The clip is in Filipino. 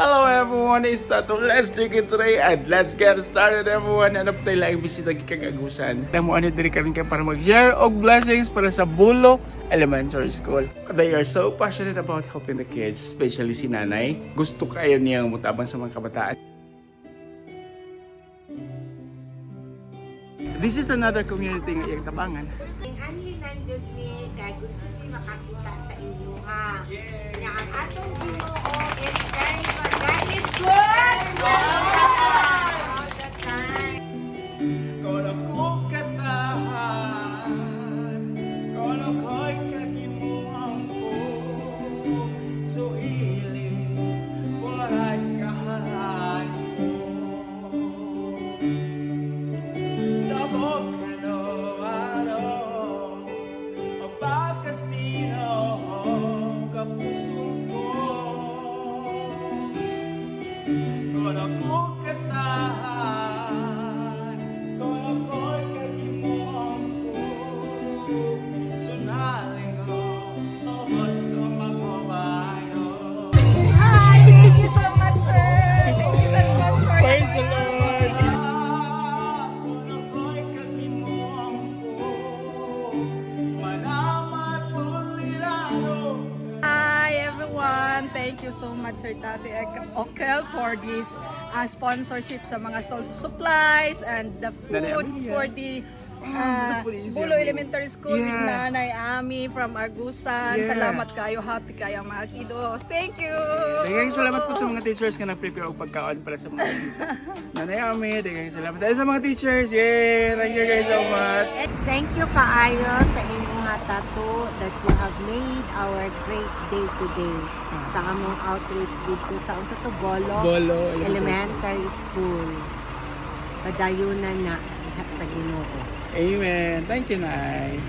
Hello everyone, it's Tato. Let's drink it today and let's get started everyone. Ano pa tayo lang bisita kagagusan. Alam mo ano diri kami ka para mag-share og blessings para sa Bulo Elementary School. They are so passionate about helping the kids, especially si nanay. Gusto kayo niyang mutabang sa mga kabataan. This is another community nga iyang tabangan. Ang anli nandiyon ni kay gusto ni makakita sa inyo ha. Kanya ang atong Ginoo is very good. God is good. All the time. Kono ko katahan, kono ko'y kagimuang ko, so iling wala'y kahalan ko. Sabog ano, o pagkasino kapuso ko. Kono ko katahan, kono ko'y kagimuang ko, so nalingo, o gusto magbabayo. Hi, thank you so much, sir. Thank you sa sponsor. Praise the Lord! Kono ko'y kagimuang ko, malamat ulirano. Hi everyone! Thank you so much Sir Tati Okel for this sponsorship sa mga supplies and the Nanay food Amelia. for the beautiful is Bulo yan. Elementary School with Yeah. Nanay Ami from Agusan. Yeah. Salamat kayo. Happy kayo mga kiddos. Thank you! Daghang salamat po sa mga teachers nga nag-prepare og pagkaon para sa mga bisita. Nanay Ami, daghang salamat dahil sa mga teachers. Yay! Thank you guys so much. Thank you kaayo sa inyong Tato that you have made our great day today sa among outreach dito sa unsa to Bolo Elementary School. Padayunan na diha sa Ginoo. Amen. Thank you, Nay.